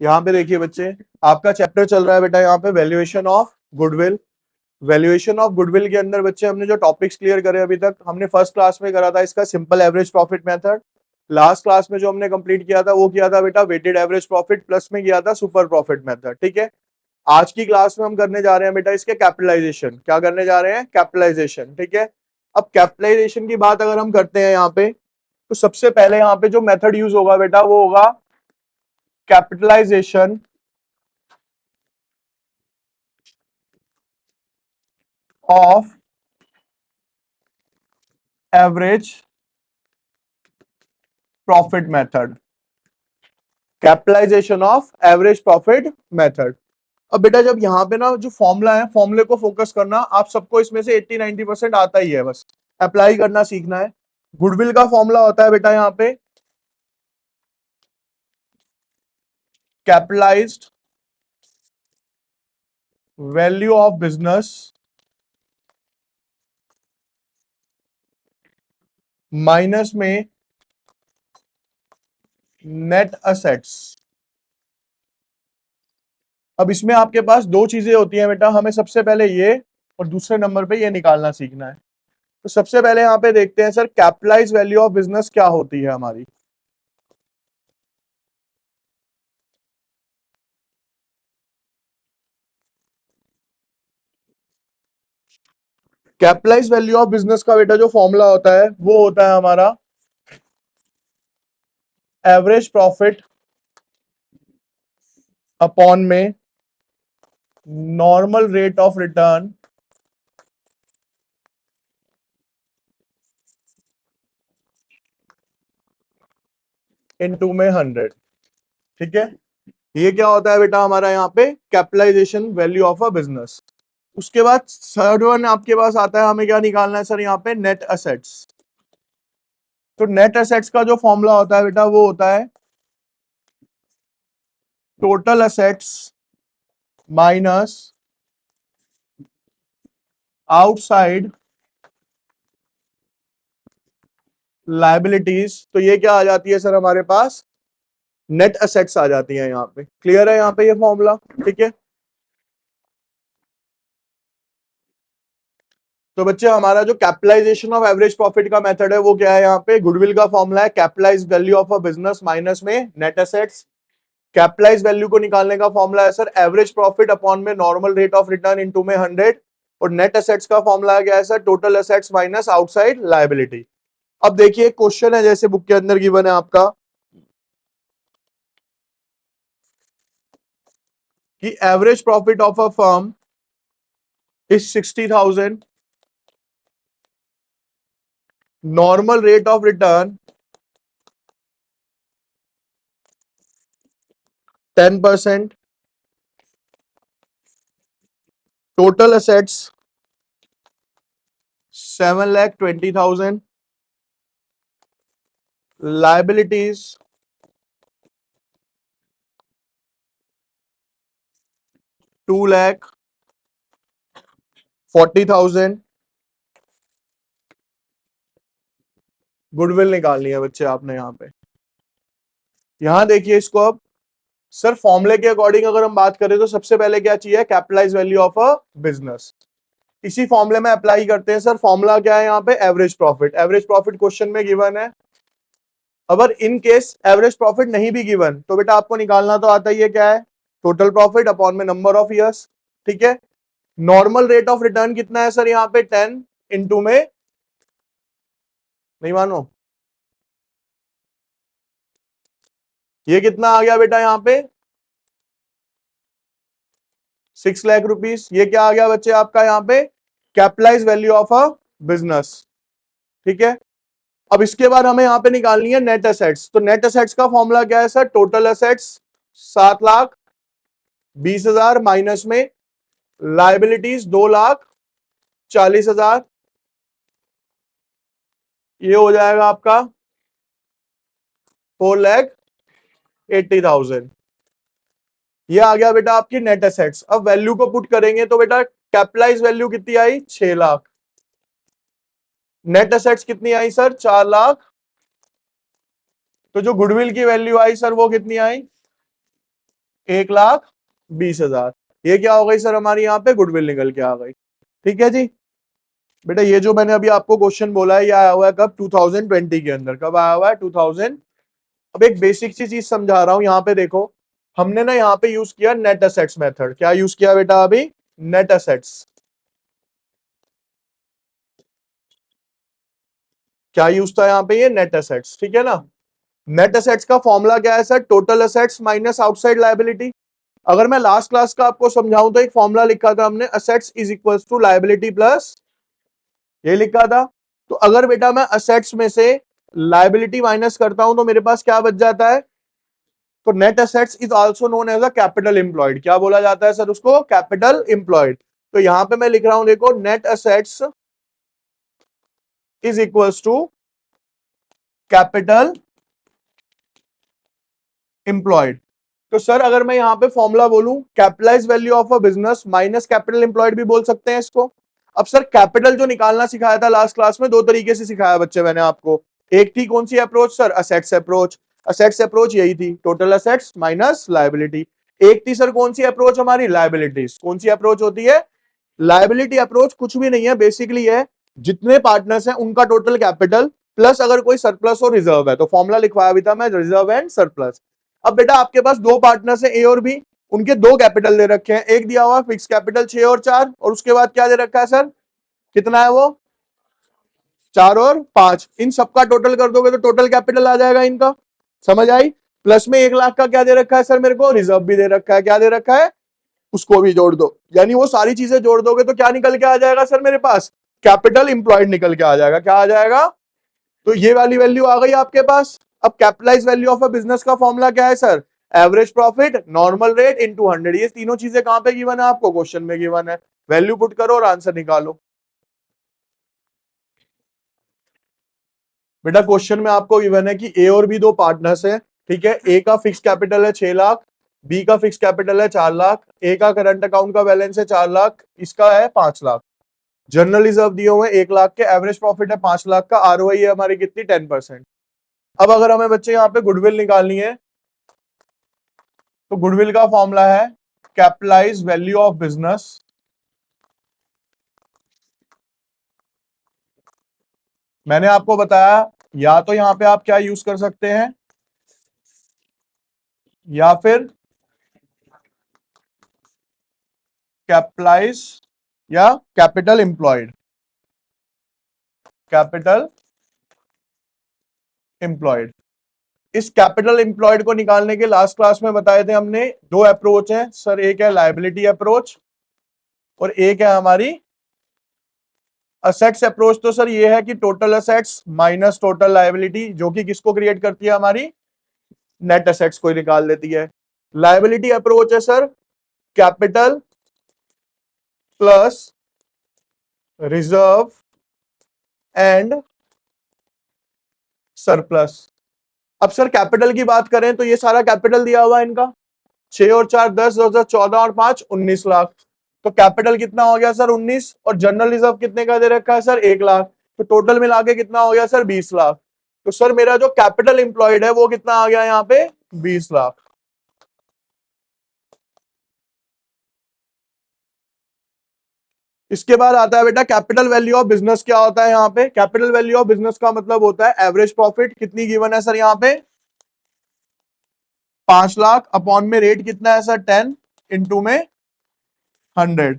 यहाँ पे देखिए बच्चे, आपका चैप्टर चल रहा है बेटा यहाँ पे valuation of goodwill. Valuation of goodwill के अंदर बच्चे हमने जो टॉपिक्स क्लियर करे अभी तक, हमने फर्स्ट क्लास में करा था इसका simple average profit method. Last class में जो हमने कंप्लीट किया था वो किया था बेटा वेटेड एवरेज प्रॉफिट, प्लस में किया था सुपर प्रॉफिट मेथड। ठीक है, आज की क्लास में हम करने जा रहे हैं बेटा इसके कैपिटलाइजेशन। क्या करने जा रहे हैं? कैपिटलाइजेशन। ठीक है, अब कैपिटलाइजेशन की बात अगर हम करते हैं यहाँ पे, तो सबसे पहले यहाँ पे जो मेथड यूज होगा बेटा वो होगा capitalisation of average profit method. Capitalisation of average profit method. अब बेटा जब यहाँ पे ना जो फॉर्मूला है, फॉर्मूले को फोकस करना, आप सबको इसमें से 80-90% आता ही है, बस अप्लाई करना सीखना है। गुडविल का फॉर्मूला होता है बेटा यहाँ पे capitalised value of business minus में नेट असेट्स। अब इसमें आपके पास दो चीजें होती हैं बेटा, हमें सबसे पहले ये और दूसरे नंबर पे ये निकालना सीखना है। तो सबसे पहले यहाँ पे देखते हैं sir capitalise value of business क्या होती है हमारी। कैपिटलाइज वैल्यू ऑफ बिजनेस का बेटा जो फॉर्मूला होता है वो होता है हमारा एवरेज प्रॉफिट अपॉन में normal rate of return into में 100। ठीक है, ये क्या होता है बेटा हमारा यहाँ पे capitalisation value of a business. उसके बाद थर्ड वन आपके पास आता है, हमें क्या निकालना है सर यहाँ पे? Net assets. तो नेट असेट्स का जो फॉर्मूला होता है बेटा वो होता है total assets minus outside liabilities. तो ये क्या आ जाती है सर हमारे पास? नेट असेट्स आ जाती है यहाँ पे। क्लियर है यहाँ पे ये फॉर्मूला? ठीक है, तो बच्चे हमारा जो कैपिटलाइजेशन ऑफ एवरेज प्रॉफिट का मेथड है वो क्या है? यहाँ पे गुडविल का फॉर्मूला है capitalise value of a business minus में नेट एसेट्स। कैपिटलाइज वैल्यू को निकालने का फॉर्मूला है सर एवरेज प्रॉफिट अपॉन में normal rate of return into में 100। और नेट एसेट्स का फॉर्मूला क्या है sir? Total assets minus outside liability. अब देखिए क्वेश्चन है जैसे बुक के अंदर गिवन है आपका कि average profit of a firm is 60,000, normal rate of return 10%, total assets 7,20,000, liabilities 2,40,000। Goodwill निकालनी है बच्चे आपने यहाँ पे। यहां देखिए इसको अब सर फॉर्मूले के अकॉर्डिंग अगर हम बात करें तो सबसे पहले क्या चाहिए? Capitalise value of a business. इसी फॉर्मूले में अप्लाई करते हैं सर। फॉर्मूला क्या है यहाँ पे? Average profit. Average profit question में गिवन है। अगर इन केस एवरेज प्रॉफिट नहीं भी गिवन तो बेटा आपको निकालना तो आता ही है, क्या है? टोटल प्रॉफिट अपॉन में नंबर ऑफ ईयर्स। ठीक है, नॉर्मल रेट ऑफ रिटर्न कितना है सर यहाँ पे? 10 इंटू में, नहीं मानो, ये कितना आ गया बेटा यहाँ पे? 6 लाख रुपीज। ये क्या आ गया बच्चे आपका यहाँ पे? Capitalise value of a business. ठीक है, अब इसके बाद हमें यहाँ पे निकालनी है नेट एसेट्स। तो नेट एसेट्स का फॉर्मूला क्या है सर? टोटल एसेट्स 7,20,000 माइनस में लाइबिलिटीज 2,40,000। ये हो जाएगा आपका 4,80,000। ये आ गया बेटा आपकी नेट एसेट्स। अब वैल्यू को पुट करेंगे तो बेटा कैपिटलाइज वैल्यू कितनी आई? 6 लाख। नेट एसेट्स कितनी आई सर? 4 लाख। तो जो गुडविल की वैल्यू आई सर वो कितनी आई? 1,20,000। ये क्या हो गई सर हमारी यहाँ पे गुडविल निकल के आ गई। ठीक है जी बेटा, ये जो मैंने अभी आपको क्वेश्चन बोला है ये आया हुआ है कब, 2020 के अंदर। कब आया हुआ है, 2000। अब एक बेसिक सी चीज समझा रहा हूं, यहाँ पे देखो हमने ना यहाँ पे यूज किया नेट असेट्स मेथड। क्या यूज किया बेटा अभी, नेट असेट्स। क्या यूज था यहाँ पे, ये नेट असेट्स। ठीक है ना, नेट असेट्स का फॉर्मूला क्या है sir, total assets minus outside liability. अगर मैं लास्ट क्लास का आपको समझाऊं तो एक फॉर्मूला लिखा था हमने, assets is equals to liability plus, ये लिखा था। तो अगर बेटा मैं असेट्स में से लायबिलिटी माइनस करता हूं तो मेरे पास क्या बच जाता है, तो net assets is also known as a capital employed. क्या बोला जाता है सर उसको, कैपिटल एम्प्लॉयड। तो यहां पे मैं लिख रहा हूं देखो, net assets is equals to capital employed. तो सर अगर मैं यहां पे फॉर्मूला बोलूं, capitalise value of a business minus capital employed भी बोल सकते हैं इसको। अब सर कैपिटल जो निकालना सिखाया था लास्ट क्लास में, दो तरीके से सिखाया बच्चे मैंने आपको। एक थी कौन सी approach sir, assets approach. Assets approach यही थी, टोटल असेट्स माइनस लायबिलिटी। एक थी सर कौन सी अप्रोच हमारी, लायबिलिटीज। कौन सी अप्रोच होती है, लायबिलिटी अप्रोच। कुछ भी नहीं है, बेसिकली है जितने पार्टनर्स हैं उनका टोटल कैपिटल प्लस अगर कोई सरप्लस और रिजर्व है। तो फॉर्मूला लिखवाया भी था मैं, रिजर्व एंड सरप्लस। अब बेटा आपके पास दो पार्टनर्स हैं ए और बी, उनके दो कैपिटल दे रखे हैं। एक दिया हुआ फिक्स कैपिटल 6 और 4, और उसके बाद क्या दे रखा है सर, कितना है वो, 4 और 5। इन सबका टोटल कर दोगे तो टोटल कैपिटल आ जाएगा इनका। समझ आई। प्लस में 1 लाख का क्या दे रखा है सर मेरे को, रिजर्व भी दे रखा है। क्या दे रखा है, उसको भी जोड़ दो। यानी वो सारी चीजें जोड़ दोगे तो क्या निकल के आ जाएगा सर मेरे पास, कैपिटल इंप्लॉयड निकल के आ जाएगा। क्या आ जाएगा, तो ये वाली वैल्यू आ गई आपके पास। अब capitalise value of a business का फॉर्मूला क्या है sir, average profit normal rate into 100। ये तीनों चीजें कहां पे गिवन है आपको, क्वेश्चन में गिवन है। वैल्यू पुट करो और आंसर निकालो। बेटा क्वेश्चन में आपको गिवन है कि ए और बी दो पार्टनर्स है। ठीक है, ए का फिक्स कैपिटल है 6 लाख, बी का फिक्स कैपिटल है 4 लाख। ए का करंट अकाउंट का बैलेंस है 4 लाख, इसका है 5 लाख। जनरल रिजर्व दिए हुए 1 लाख के, एवरेज प्रॉफिट है 5 लाख का, आरओआई है हमारी कितनी, 10%। अब अगर हमें बच्चे यहाँ पे गुडविल निकालनी है तो गुडविल का फॉर्मूला है कैपिटलाइज वैल्यू ऑफ बिजनेस मैंने आपको बताया, या तो यहां पे आप क्या यूज कर सकते हैं, या फिर कैपिटलाइज या कैपिटल एम्प्लॉयड। कैपिटल एम्प्लॉयड, इस कैपिटल एम्प्लॉयड को निकालने के लास्ट क्लास में बताए थे हमने, दो अप्रोच है सर। एक है लायबिलिटी अप्रोच और एक है हमारी असेट्स अप्रोच। तो सर ये है कि total assets minus total liability, जो कि किसको क्रिएट करती है, हमारी नेट असेट्स को निकाल देती है। लायबिलिटी अप्रोच है sir capital plus reserve and surplus. अब सर कैपिटल की बात करें तो ये सारा कैपिटल दिया हुआ है इनका, 6 और 4 10, 10 14 और 5 19 लाख। तो कैपिटल कितना हो गया सर 19, और जनरल रिजर्व कितने का दे रखा है सर 1 लाख। तो टोटल मिला के कितना हो गया सर 20 लाख। तो सर मेरा जो कैपिटल एम्प्लॉयड है वो कितना आ गया यहाँ पे, 20 लाख। इसके बाद आता है बेटा कैपिटल वैल्यू ऑफ बिजनेस। क्या होता है यहाँ पे, कैपिटल वैल्यू ऑफ बिजनेस का मतलब होता है एवरेज प्रॉफिट। कितनी गिवन है सर यहाँ पे, 5 लाख। अपॉन में रेट कितना है सर 10, इंटू में 100,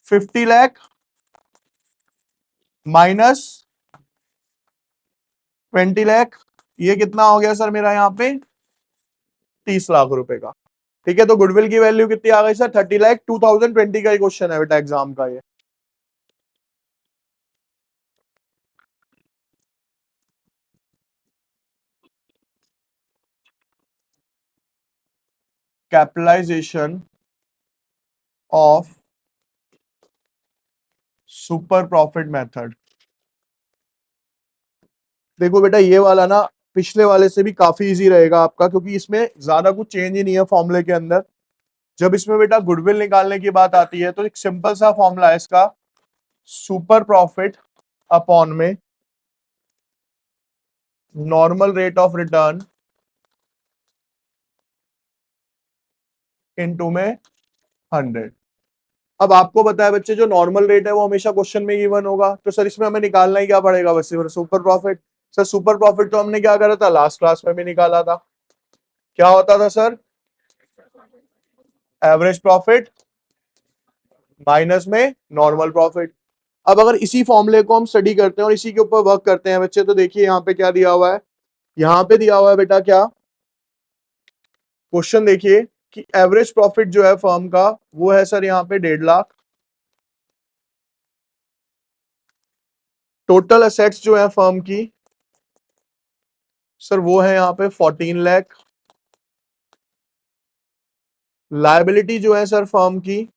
50 लाख माइनस 20 लाख। ये कितना हो गया सर मेरा यहाँ पे, 30 लाख रुपए का। ठीक है, तो गुडविल की वैल्यू कितनी आ गई सर, 30 लाख। 2020 का क्वेश्चन है बेटा एग्जाम का ये। Capitalisation of super profit method. देखो बेटा ये वाला ना पिछले वाले से भी काफी इजी रहेगा आपका, क्योंकि इसमें ज्यादा कुछ चेंज ही नहीं है फॉर्मूले के अंदर। जब इसमें बेटा गुडविल निकालने की बात आती है तो एक सिंपल सा फॉर्मूला है इसका, सुपर प्रॉफिट अपॉन में normal rate of return into में 100। अब आपको पता है बच्चे जो नॉर्मल रेट है वो हमेशा क्वेश्चन में गिवन होगा, तो सर इसमें हमें निकालना ही क्या पड़ेगा, बस super profit. Sir super profit तो हमने क्या करा था, लास्ट क्लास में भी निकाला था। क्या होता था सर, एवरेज प्रॉफिट माइनस में नॉर्मल प्रॉफिट। अब अगर इसी फॉर्मूले को हम स्टडी करते हैं और इसी के ऊपर वर्क करते हैं बच्चे, तो देखिए यहाँ पे क्या दिया हुआ है, यहाँ पे दिया हुआ है बेटा क्या क्वेश्चन, देखिए कि एवरेज प्रॉफिट जो है फर्म का वो है सर यहाँ पे 1.5 लाख। टोटल असेट्स जो है फर्म की सर वो है यहाँ पे 14 लाख। लायबिलिटी जो है सर फर्म की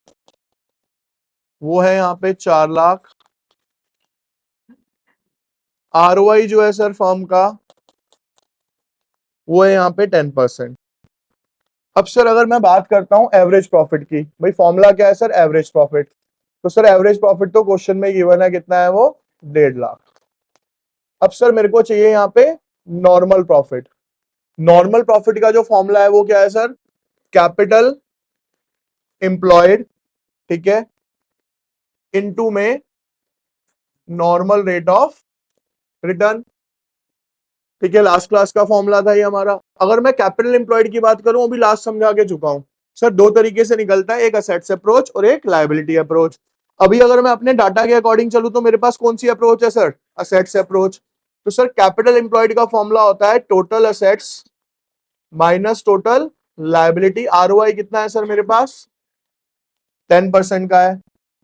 वो है यहाँ पे 4 लाख। आरओआई जो है सर फर्म का वो है यहाँ पे 10%। अब सर अगर मैं बात करता हूं एवरेज प्रॉफिट की, भाई फॉर्मूला क्या है सर, एवरेज प्रॉफिट। तो सर एवरेज प्रॉफिट तो क्वेश्चन में गिवन है, कितना है वो, 1.5 लाख। अब सर मेरे को चाहिए यहाँ पे नॉर्मल प्रॉफिट। नॉर्मल प्रॉफिट का जो फॉर्मूला है वो क्या है सर, कैपिटल एम्प्लॉयड, ठीक है, इनटू में नॉर्मल रेट ऑफ रिटर्न, ठीक है। लास्ट क्लास का फॉर्मूला था ये हमारा। अगर मैं कैपिटल एम्प्लॉयड की बात करूं, अभी लास्ट समझा के चुका हूं सर, दो तरीके से निकलता है, एक असेट्स अप्रोच और एक लायबिलिटी अप्रोच। अभी अगर मैं अपने डाटा के अकॉर्डिंग चलूं तो मेरे पास कौन सी अप्रोच है सर, असेट्स अप्रोच। तो सर कैपिटल एम्प्लॉयड का फॉर्मूला होता है total assets minus total liability. ROI कितना है सर मेरे पास, 10% का है।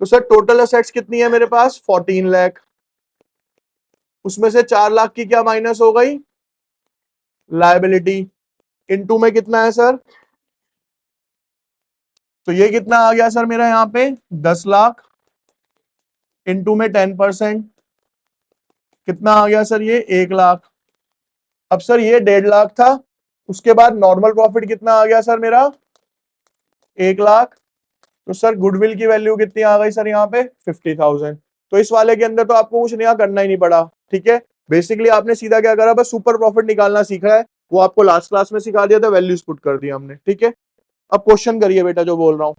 तो सर टोटल असेट्स कितनी है मेरे पास, 14 लाख। उसमें से 4 लाख की क्या माइनस हो गई, लायबिलिटी। इनटू में कितना है सर, तो ये कितना आ गया सर मेरा यहाँ पे 10 लाख। इनटू में 10% कितना आ गया सर, ये 1 लाख। अब सर ये 1.5 लाख था, उसके बाद नॉर्मल प्रॉफिट कितना आ गया सर मेरा, 1 लाख। तो सर गुडविल की वैल्यू कितनी आ गई सर यहाँ पे, 50,000। तो इस वाले के अंदर तो आपको कुछ नया करना ही नहीं पड़ा, ठीक है। बेसिकली आपने सीधा क्या करा, बस सुपर प्रॉफिट निकालना सीखा है, वो आपको लास्ट क्लास में सिखा दिया था, वैल्यूज पुट कर दिया हमने, ठीक है। अब क्वेश्चन करिए बेटा जो बोल रहा हूं,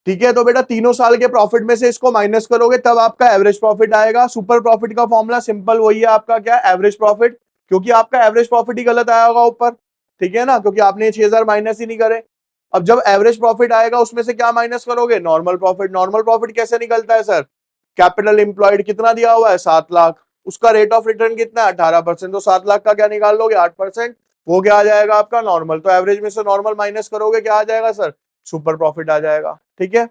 ठीक है। तो बेटा तीनों साल के प्रॉफिट में से इसको माइनस करोगे तब आपका एवरेज प्रॉफिट आएगा। सुपर प्रॉफिट का फॉर्मूला सिंपल वही है आपका, क्या, एवरेज प्रॉफिट, क्योंकि आपका एवरेज प्रॉफिट ही गलत आया होगा ऊपर, ठीक है ना, क्योंकि आपने 6,000 माइनस ही नहीं करे। अब जब एवरेज प्रॉफिट आएगा उसमें से क्या माइनस करोगे, नॉर्मल प्रॉफिट। नॉर्मल प्रॉफिट कैसे निकलता है सर, कैपिटल एम्प्लॉयड कितना दिया हुआ है, 7 लाख, उसका रेट ऑफ रिटर्न कितना है, 18%। तो 7 लाख का क्या निकाल लोगे, 8%, वो क्या आ जाएगा आपका नॉर्मल। तो एवरेज में से नॉर्मल माइनस करोगे क्या आ जाएगा सर, सुपर प्रॉफिट आ जाएगा, ठीक है।